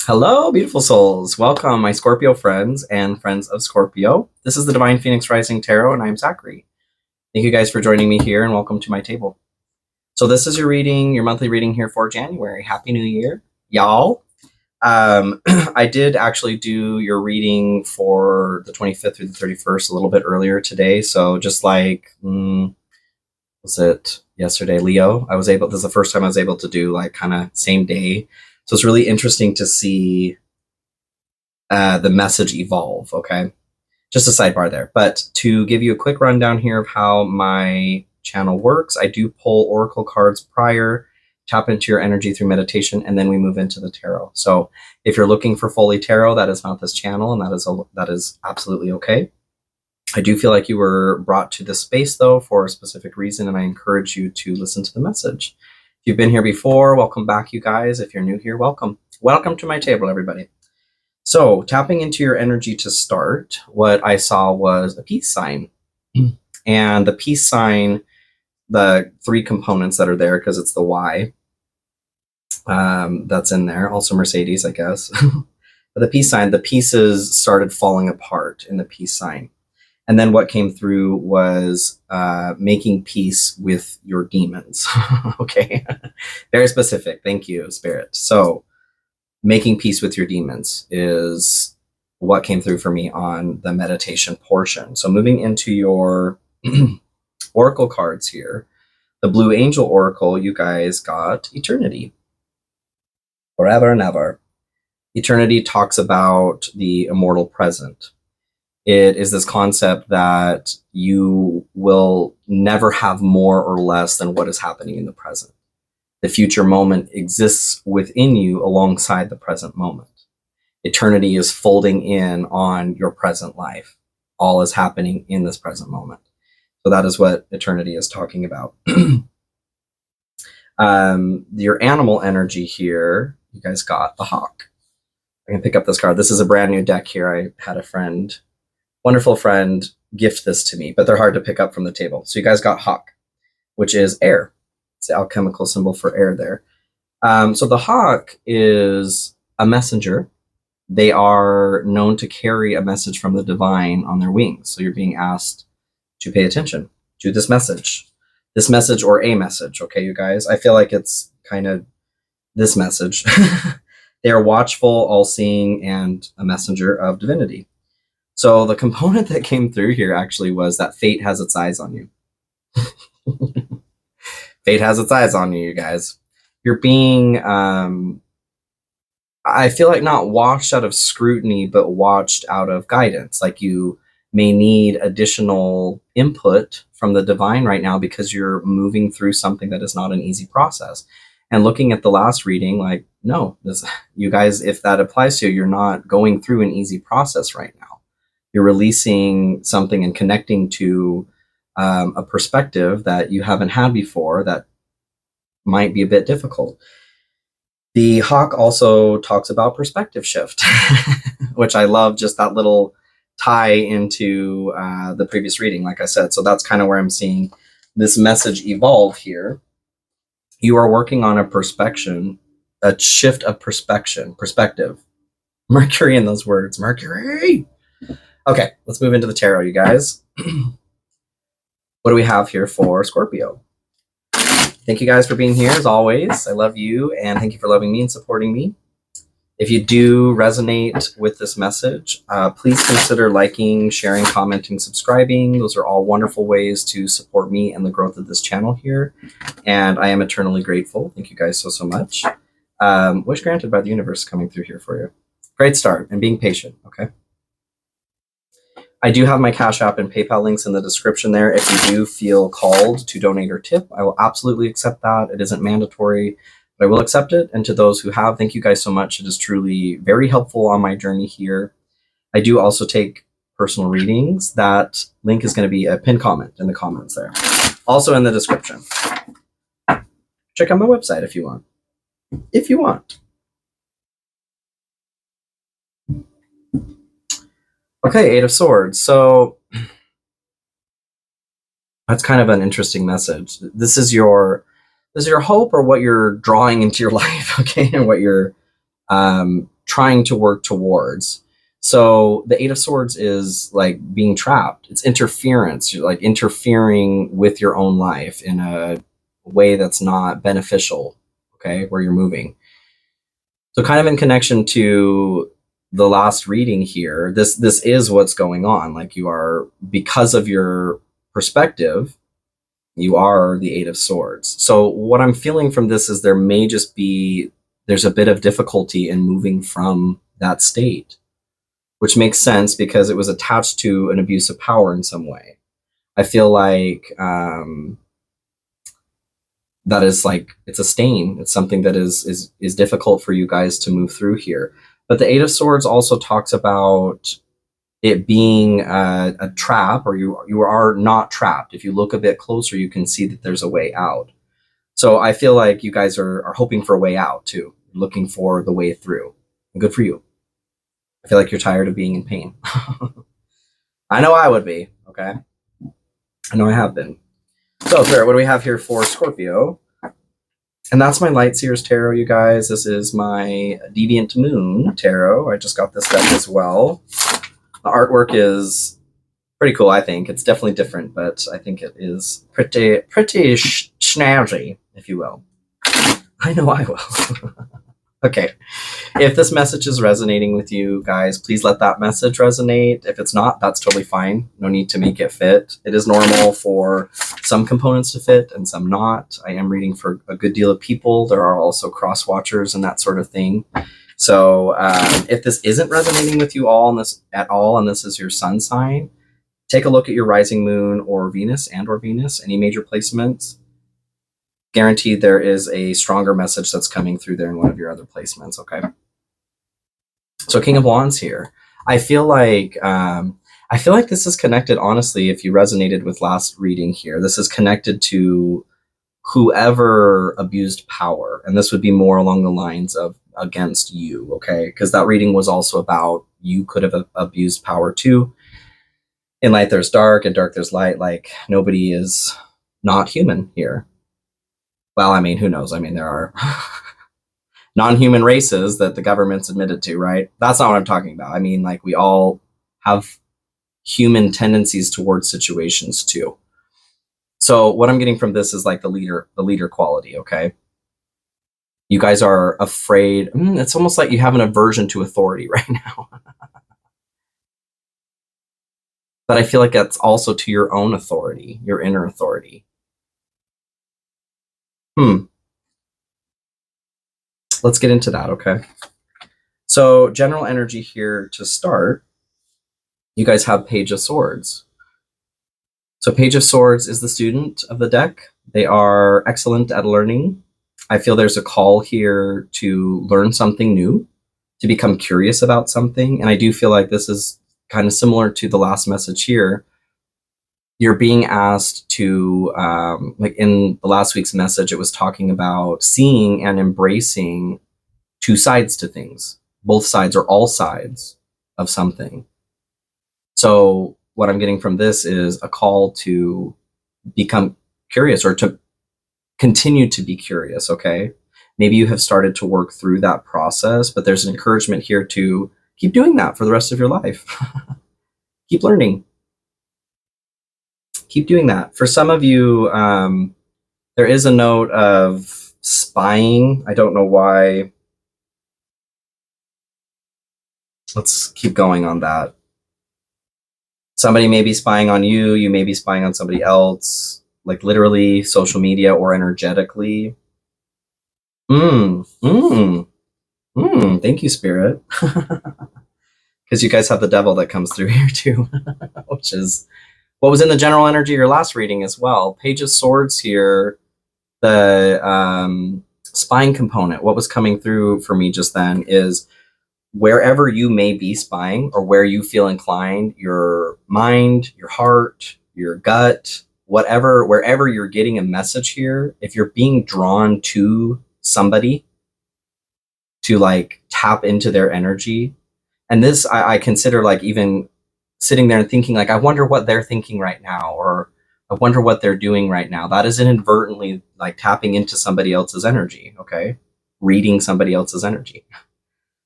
Hello, beautiful souls. Welcome, my Scorpio friends and friends of Scorpio. This is the Divine Phoenix Rising Tarot, and I'm Zachary. Thank you guys for joining me here, and welcome to my table. So this is your reading, your monthly reading here for January. Happy New Year, y'all. I did actually do your reading for the 25th through the 31st a little bit earlier today. So just like, was it yesterday, Leo? This is the first time I was able to do like kind of same day. So it's really interesting to see the message evolve, okay? Just a sidebar there. But to give you a quick rundown here of how my channel works, I do pull oracle cards prior, tap into your energy through meditation, and then we move into the tarot. So if you're looking for Foley Tarot, that is not this channel, and that is absolutely okay. I do feel like you were brought to this space, though, for a specific reason, and I encourage you to listen to the message. If you've been here before, welcome back, you guys. If you're new here, welcome. Welcome to my table, everybody. So tapping into your energy to start, what I saw was a peace sign. And the peace sign, the three components that are there, because it's the Y that's in there, also Mercedes, I guess. But the peace sign, the pieces started falling apart in the peace sign. And then what came through was making peace with your demons. Okay, very specific. Thank you, Spirit. So making peace with your demons is what came through for me on the meditation portion. So moving into your oracle cards here, the Blue Angel Oracle, you guys got Eternity. Forever and ever. Eternity talks about the immortal present. It is this concept that you will never have more or less than what is happening in the present. The future moment exists within you alongside the present moment. Eternity is folding in on your present life. All is happening in this present moment. So that is what eternity is talking about. Your animal energy here, you guys got the hawk. I can pick up this card. This is a brand new deck here. I had a friend, wonderful friend, gift this to me, but they're hard to pick up from the table. So you guys got hawk, which is air. It's the alchemical symbol for air there. So the hawk is a messenger. They are known to carry a message from the divine on their wings. So you're being asked to pay attention to this message or a message. Okay, you guys, I feel like it's kind of this message. They are watchful, all-seeing, and a messenger of divinity. So the component that came through here actually was that fate has its eyes on you. Fate has its eyes on you, you guys. You're being, I feel like not watched out of scrutiny, but watched out of guidance. Like you may need additional input from the divine right now because you're moving through something that is not an easy process. And looking at the last reading, like, no, you guys, if that applies to you, you're not going through an easy process right now. You're releasing something and connecting to a perspective that you haven't had before that might be a bit difficult. The hawk also talks about perspective shift, which I love, just that little tie into the previous reading, like I said. So that's kind of where I'm seeing this message evolve here. You are working on a shift of perspective. Mercury in those words, Mercury. Okay, let's move into the tarot, you guys. What do we have here for Scorpio? Thank you guys for being here, as always. I love you, and thank you for loving me and supporting me. If you do resonate with this message, please consider liking, sharing, commenting, subscribing. Those are all wonderful ways to support me and the growth of this channel here, and I am eternally grateful. Thank you guys so much. Wish granted by the universe coming through here for you. Great start, and being patient, okay? I do have my Cash App and PayPal links in the description there. If you do feel called to donate or tip, I will absolutely accept that. It isn't mandatory, but I will accept it. And to those who have, thank you guys so much. It is truly very helpful on my journey here. I do also take personal readings. That link is going to be a pinned comment in the comments there. Also in the description. Check out my website if you want. If you want. Okay, Eight of Swords. So that's kind of an interesting message. This is your hope, or what you're drawing into your life, okay, and what you're trying to work towards. So the Eight of Swords is like being trapped. It's interference. You're like interfering with your own life in a way that's not beneficial, okay, where you're moving. So kind of in connection to the last reading here, this is what's going on. Like you are, because of your perspective, you are the Eight of Swords. So what I'm feeling from this is there may just be, there's a bit of difficulty in moving from that state, which makes sense because it was attached to an abuse of power in some way. I feel like that is like, it's a stain. It's something that is difficult for you guys to move through here. But the Eight of Swords also talks about it being a trap, or you are not trapped. If you look a bit closer, you can see that there's a way out. So I feel like you guys are hoping for a way out too, looking for the way through. Good for you. I feel like you're tired of being in pain. I know I would be, okay? I know I have been. So, Spirit, what do we have here for Scorpio? And that's my Light Seers Tarot, you guys. This is my Deviant Moon Tarot. I just got this deck as well. The artwork is pretty cool, I think. It's definitely different, but I think it is pretty snazzy, if you will. I know I will. Okay. If this message is resonating with you guys, please let that message resonate. If it's not, that's totally fine. No need to make it fit. It is normal for some components to fit and some not. I am reading for a good deal of people. There are also cross watchers and that sort of thing. So if this isn't resonating with you all at all, and this is your sun sign, take a look at your rising moon or Venus, any major placements. Guaranteed there is a stronger message that's coming through there in one of your other placements, okay? So King of Wands here. I feel like this is connected, honestly, if you resonated with last reading here. This is connected to whoever abused power. And this would be more along the lines of against you, okay? Because that reading was also about you could have abused power too. In light there's dark, and dark there's light. Like, nobody is not human here. Well, I mean, who knows? I mean, there are non-human races that the government's admitted to, right? That's not what I'm talking about. I mean, like, we all have human tendencies towards situations too. So what I'm getting from this is like the leader quality, okay? You guys are afraid. It's almost like you have an aversion to authority right now. But I feel like that's also to your own authority, your inner authority. Let's get into that, okay? So general energy here to start, you guys have Page of Swords. So Page of Swords is the student of the deck. They are excellent at learning. I feel there's a call here to learn something new, to become curious about something. And I do feel like this is kind of similar to the last message here. You're being asked to, like in the last week's message, it was talking about seeing and embracing two sides to things, both sides or all sides of something. So what I'm getting from this is a call to become curious, or to continue to be curious, okay? Maybe you have started to work through that process, but there's an encouragement here to keep doing that for the rest of your life. Keep learning. Keep doing that. For some of you, there is a note of spying. I don't know why. Let's keep going on that. Somebody may be spying on you. You may be spying on somebody else, like literally social media or energetically. Thank you, Spirit. Because you guys have the devil that comes through here too, which is what was in the general energy of your last reading as well. Page of Swords here, the spying component, what was coming through for me just then is wherever you may be spying, or where you feel inclined, your mind, your heart, your gut, whatever, wherever you're getting a message here, if you're being drawn to somebody to like tap into their energy. And this I consider like even sitting there and thinking like, I wonder what they're thinking right now, or I wonder what they're doing right now. That is inadvertently like tapping into somebody else's energy, okay? Reading somebody else's energy.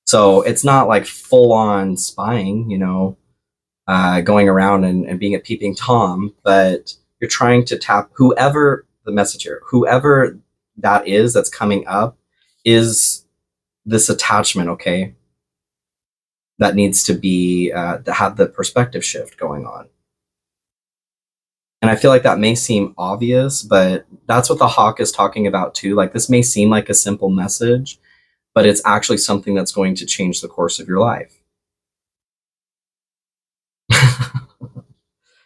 So it's not like full on spying, you know, going around and being a peeping Tom, but you're trying to tap whoever the messenger, whoever that is that's coming up, is this attachment, okay, that needs to be to have the perspective shift going on. And I feel like that may seem obvious, but that's what the hawk is talking about too. Like, this may seem like a simple message, but it's actually something that's going to change the course of your life.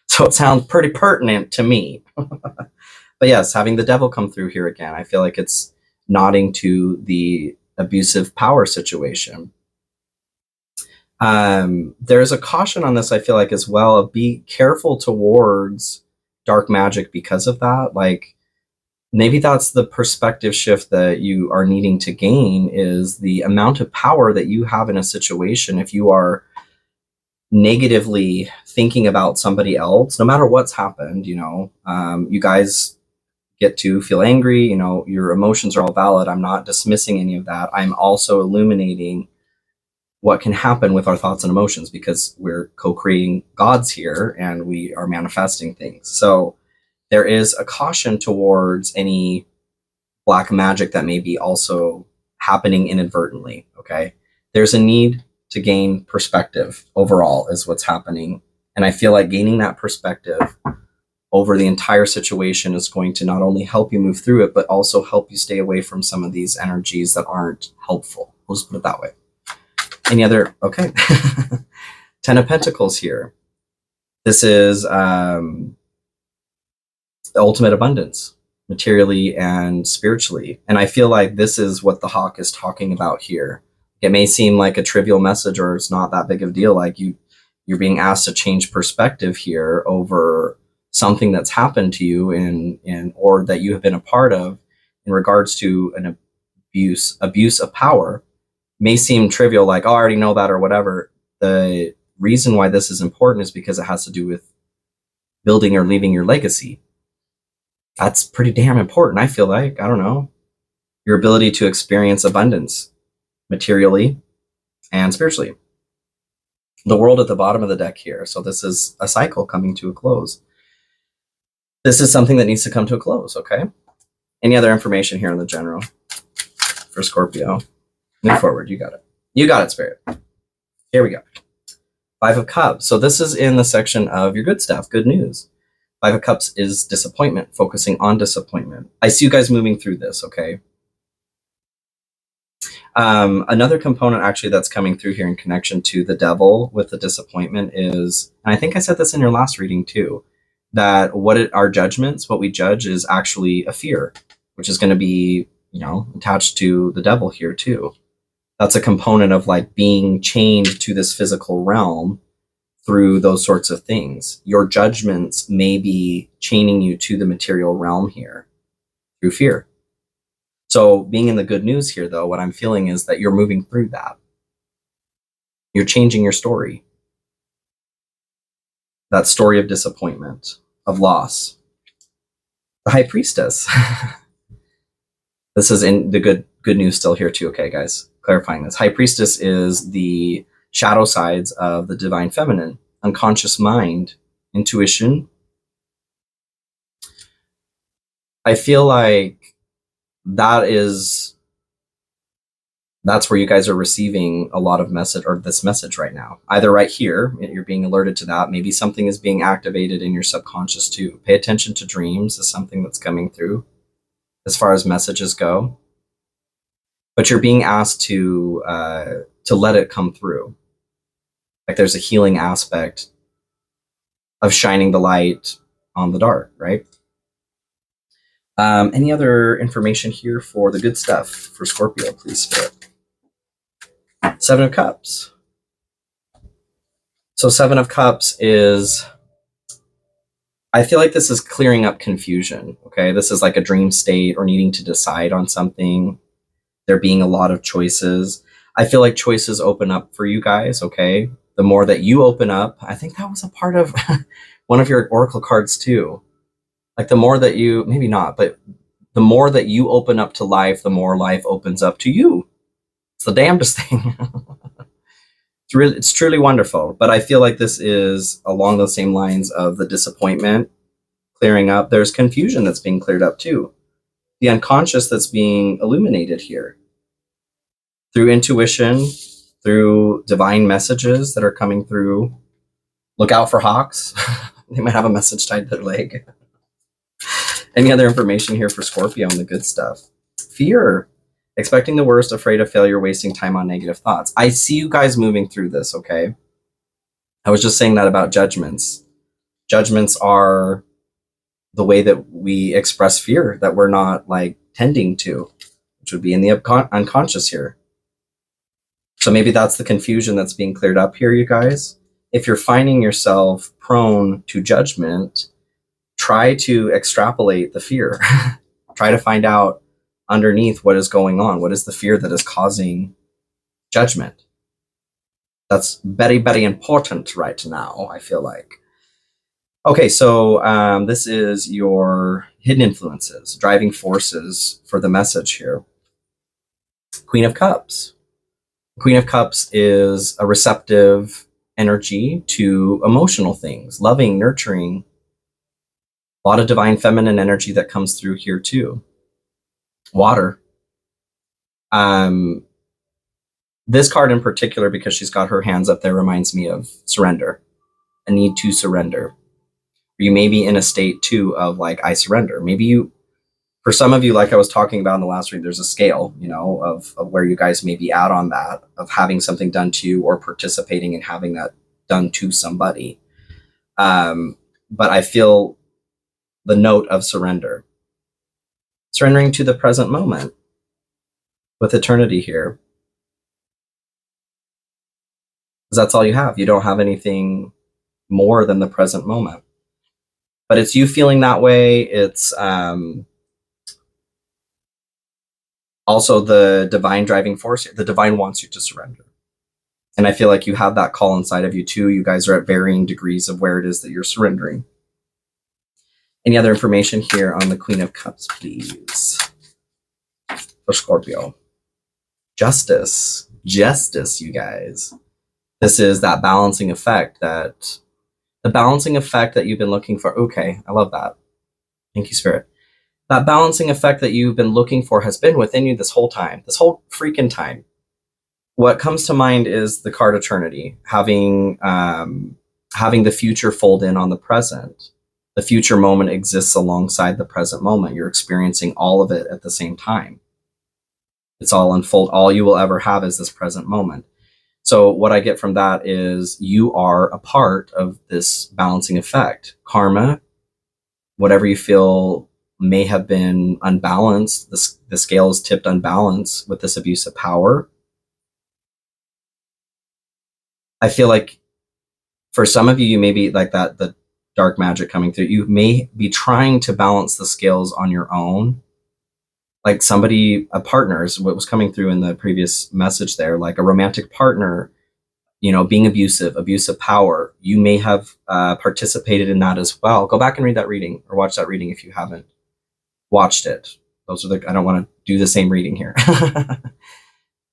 So it sounds pretty pertinent to me. But yes, having the devil come through here again, I feel like it's nodding to the abusive power situation. There's a caution on this, I feel like, as well. Be careful towards dark magic because of that. Like, maybe that's the perspective shift that you are needing to gain, is the amount of power that you have in a situation. If you are negatively thinking about somebody else, no matter what's happened, you know, you guys get to feel angry, you know, your emotions are all valid. I'm not dismissing any of that. I'm also illuminating what can happen with our thoughts and emotions, because we're co-creating gods here and we are manifesting things. So there is a caution towards any black magic that may be also happening inadvertently. Okay. There's a need to gain perspective overall, is what's happening. And I feel like gaining that perspective over the entire situation is going to not only help you move through it, but also help you stay away from some of these energies that aren't helpful. We'll just put it that way. Any other? Okay. 10 of Pentacles here. This is ultimate abundance, materially and spiritually. And I feel like this is what the hawk is talking about here. It may seem like a trivial message, or it's not that big of a deal. Like, you're being asked to change perspective here over something that's happened to you or that you have been a part of in regards to an abuse of power. May seem trivial, like, oh, I already know that or whatever. The reason why this is important is because it has to do with building or leaving your legacy. That's pretty damn important, I feel like. I don't know. Your ability to experience abundance materially and spiritually. The world at the bottom of the deck here. So this is a cycle coming to a close. This is something that needs to come to a close, okay? Any other information here in the general for Scorpio? Move forward. You got it. You got it, Spirit. Here we go. 5 of Cups. So this is in the section of your good stuff, good news. 5 of Cups is disappointment, focusing on disappointment. I see you guys moving through this, okay? Another component actually that's coming through here in connection to the devil with the disappointment is, and I think I said this in your last reading too, that our judgments, what we judge, is actually a fear, which is going to be, you know, attached to the devil here too. That's a component of like being chained to this physical realm through those sorts of things. Your judgments may be chaining you to the material realm here through fear. So being in the good news here, though, what I'm feeling is that you're moving through that. You're changing your story. That story of disappointment, of loss. The High Priestess. This is in the good news still here too, okay, guys? Clarifying this. High Priestess is the shadow sides of the divine feminine, unconscious mind, intuition. I feel like that's where you guys are receiving a lot of message, or this message right now. Either right here, you're being alerted to that. Maybe something is being activated in your subconscious too. Pay attention to dreams is something that's coming through as far as messages go. But you're being asked to let it come through. Like, there's a healing aspect of shining the light on the dark, right? Any other information here for the good stuff for Scorpio, please, Spirit? 7 of Cups. So 7 of Cups is, I feel like this is clearing up confusion, okay? This is like a dream state or needing to decide on something. There being a lot of choices. I feel like choices open up for you guys, okay? The more that you open up, I think that was a part of one of your oracle cards too. Like, the more that you, maybe not, but the more that you open up to life, the more life opens up to you. It's the damnedest thing. It's truly wonderful. But I feel like this is along the same lines of the disappointment clearing up. There's confusion that's being cleared up too. The unconscious that's being illuminated here through intuition, through divine messages that are coming through. Look out for hawks. They might have a message tied to their leg. Any other information here for Scorpio and the good stuff? Fear. Expecting the worst, afraid of failure, wasting time on negative thoughts. I see you guys moving through this, okay? I was just saying that about judgments. Judgments are the way that we express fear that we're not like tending to, which would be in the unconscious here. So maybe that's the confusion that's being cleared up here, you guys. If you're finding yourself prone to judgment, try to extrapolate the fear. Try to find out underneath what is going on. What is the fear that is causing judgment? That's very, very important right now, I feel like. Okay, so this is your hidden influences, driving forces for the message here. Queen of Cups. Queen of Cups is a receptive energy to emotional things, loving, nurturing. A lot of divine feminine energy that comes through here too. Water. This card in particular, because she's got her hands up there, reminds me of surrender, a need to surrender. You may be in a state too of like, I surrender. Maybe you, for some of you, like I was talking about in the last read, there's a scale, you know, of where you guys may be at on that, of having something done to you or participating in having that done to somebody. But I feel the note of surrender. Surrendering to the present moment with eternity here. Because that's all you have. You don't have anything more than the present moment. But it's you feeling that way. It's also the divine driving force. The divine wants you to surrender. And I feel like you have that call inside of you too. You guys are at varying degrees of where it is that you're surrendering. Any other information here on the Queen of Cups, please? For Scorpio. Justice. Justice, you guys. This is that balancing effect, that the balancing effect that you've been looking for. Okay, I love that. Thank you, Spirit. That balancing effect that you've been looking for has been within you this whole time, this whole freaking time. What comes to mind is the card Eternity, having the future fold in on the present. The future moment exists alongside the present moment. You're experiencing all of it at the same time. It's all unfold. All you will ever have is this present moment. So what I get from that is you are a part of this balancing effect. Karma, whatever you feel may have been unbalanced, the scale is tipped unbalanced with this abuse of power. I feel like for some of you, you may be like that, the dark magic coming through. You may be trying to balance the scales on your own. Like somebody, a partner is what was coming through in the previous message there, like a romantic partner, you know, being abusive of power. You may have participated in that as well. Go back and read that reading or watch that reading if you haven't watched it. Those are I don't want to do the same reading here.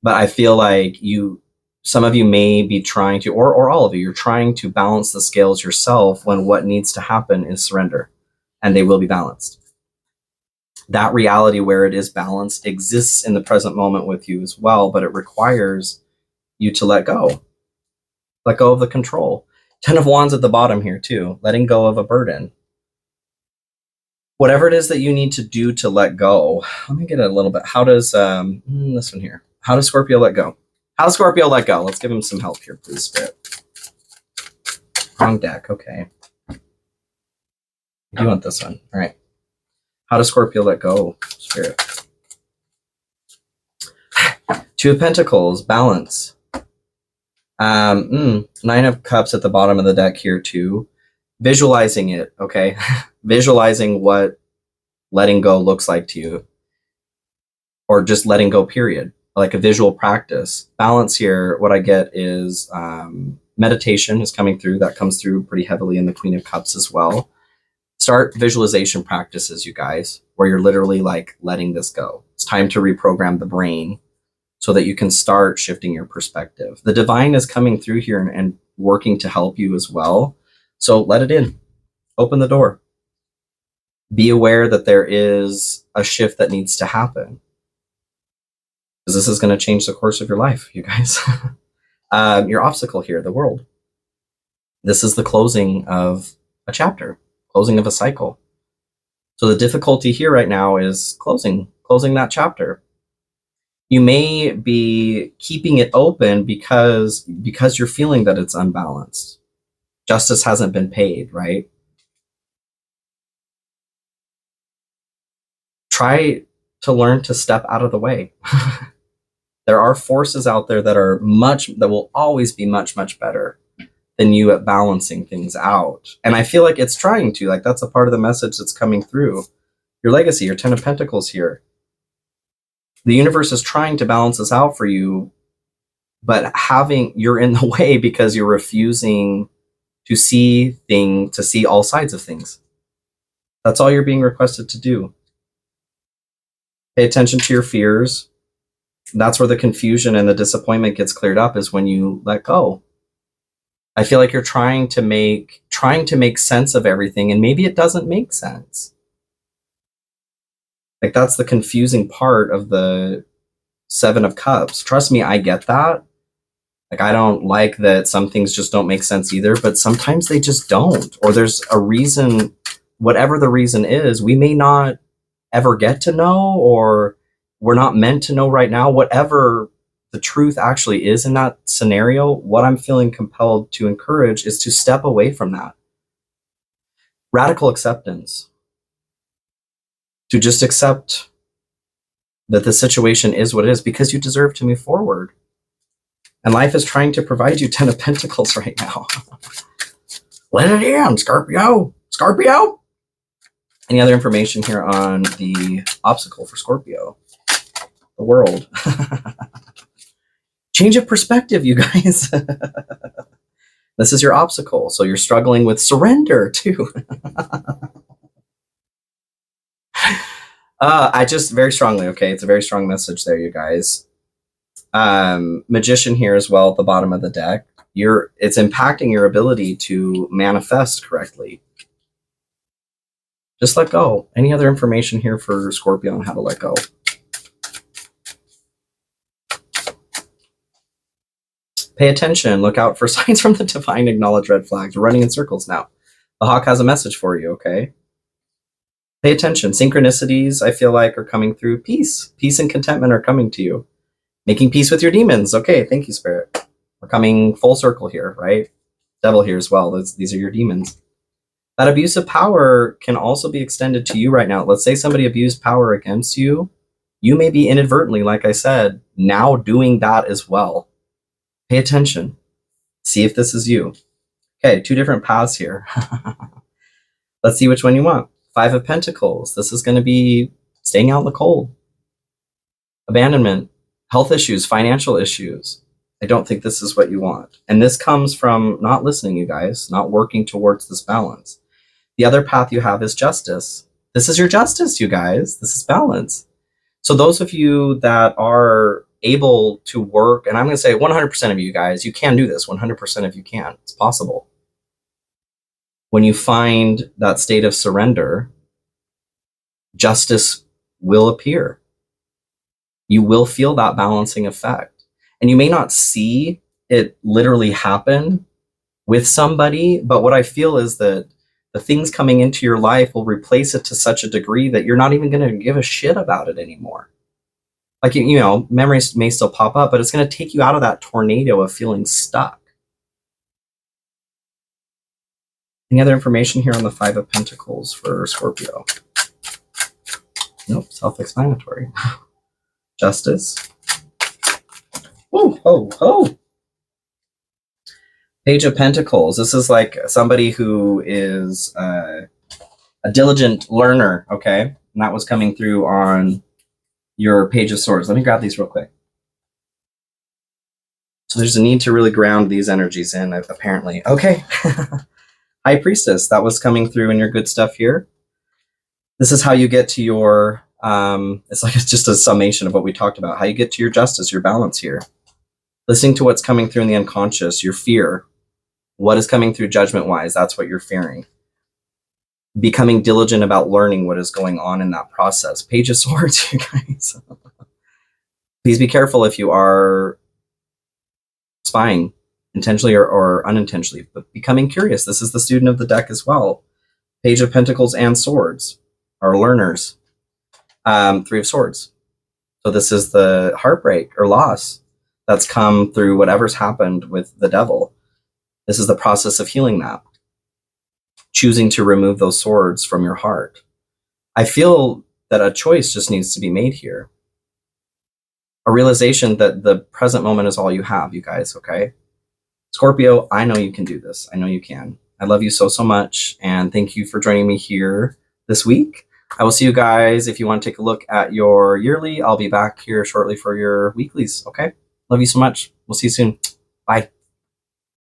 But I feel like some of you may be trying to, or all of you, you're trying to balance the scales yourself when what needs to happen is surrender, and they will be balanced. That reality where it is balanced exists in the present moment with you as well, but it requires you to let go. Let go of the control. 10 of Wands at the bottom here too, letting go of a burden. Whatever it is that you need to do to let go. Let me get a little bit. How does, this one here. How does Scorpio let go? How does Scorpio let go? Let's give him some help here, please, Spirit. Wrong deck, okay. You want this one, all right. How does Scorpio let go, Spirit? Two of Pentacles, balance. 9 of Cups at the bottom of the deck here too. Visualizing it, okay? Visualizing what letting go looks like to you. Or just letting go, period. Like a visual practice. Balance here, what I get is meditation is coming through. That comes through pretty heavily in the Queen of Cups as well. Start visualization practices, you guys, where you're literally like letting this go. It's time to reprogram the brain so that you can start shifting your perspective. The divine is coming through here and working to help you as well. So let it in. Open the door. Be aware that there is a shift that needs to happen, because this is going to change the course of your life, you guys. Your obstacle here, the world. This is the closing of a chapter, closing of a cycle. So the difficulty here right now is closing that chapter. You may be keeping it open because you're feeling that it's unbalanced. Justice hasn't been paid, right? Try to learn to step out of the way. There are forces out there that will always be much, much better than you at balancing things out. And I feel like it's trying to, like, that's a part of the message that's coming through. Your legacy, your 10 of Pentacles here. The universe is trying to balance this out for you, but you're in the way because you're refusing to see all sides of things. That's all you're being requested to do. Pay attention to your fears. That's where the confusion and the disappointment gets cleared up, is when you let go. I feel like you're trying to make sense of everything, and maybe it doesn't make sense. Like, that's the confusing part of the 7 of Cups. Trust me, I get that. Like, I don't like that some things just don't make sense either, but sometimes they just don't. Or there's a reason, whatever the reason is, we may not ever get to know, or we're not meant to know right now. Whatever the truth actually is in that scenario, what I'm feeling compelled to encourage is to step away from that. Radical acceptance. To just accept that the situation is what it is, because you deserve to move forward. And life is trying to provide you 10 of Pentacles right now. Let it in, Scorpio. Scorpio. Any other information here on the obstacle for Scorpio? The world. Change of perspective, you guys. This is your obstacle. So you're struggling with surrender too. I just very strongly, okay, it's a very strong message there, you guys. Magician here as well at the bottom of the deck. It's impacting your ability to manifest correctly. Just let go. Any other information here for Scorpio on how to let go? Pay attention. Look out for signs from the divine. Acknowledge red flags. We're running in circles now. The hawk has a message for you, okay? Pay attention. Synchronicities, I feel like, are coming through. Peace. Peace and contentment are coming to you. Making peace with your demons. Okay, thank you, Spirit. We're coming full circle here, right? Devil here as well. These are your demons. That abuse of power can also be extended to you right now. Let's say somebody abused power against you. You may be inadvertently, like I said, now doing that as well. Pay attention. See if this is you. Okay, 2 different paths here. Let's see which one you want. 5 of Pentacles. This is going to be staying out in the cold. Abandonment. Health issues. Financial issues. I don't think this is what you want. And this comes from not listening, you guys. Not working towards this balance. The other path you have is justice. This is your justice, you guys. This is balance. So those of you that are able to work, and I'm going to say 100% of you guys, you can do this. 100% of you can. It's possible. When you find that state of surrender, justice will appear. You will feel that balancing effect. And you may not see it literally happen with somebody, but what I feel is that the things coming into your life will replace it to such a degree that you're not even going to give a shit about it anymore. Like, you know, memories may still pop up, but it's going to take you out of that tornado of feeling stuck. Any other information here on the 5 of Pentacles for Scorpio? Nope, self-explanatory. Justice. Ooh, ho, ho. Page of Pentacles. This is like somebody who is a diligent learner, okay? And that was coming through on your Page of Swords. Let me grab these real quick. So there's a need to really ground these energies in, apparently. Okay. High Priestess. That was coming through in your good stuff here. This is how you get to your It's like it's just a summation of what we talked about. How you get to your justice, your balance here. Listening to what's coming through in the unconscious, your fear. What is coming through judgment-wise, that's what you're fearing. Becoming diligent about learning what is going on in that process. Page of Swords, you guys. Please be careful if you are spying, intentionally or unintentionally, but becoming curious. This is the student of the deck as well. Page of Pentacles and Swords are learners. Three of Swords. So this is the heartbreak or loss that's come through whatever's happened with the devil. This is the process of healing that. Choosing to remove those swords from your heart. I feel that a choice just needs to be made here. A realization that the present moment is all you have, you guys, okay? Scorpio, I know you can do this. I know you can. I love you so, so much. And thank you for joining me here this week. I will see you guys. If you want to take a look at your yearly, I'll be back here shortly for your weeklies, okay? Love you so much. We'll see you soon.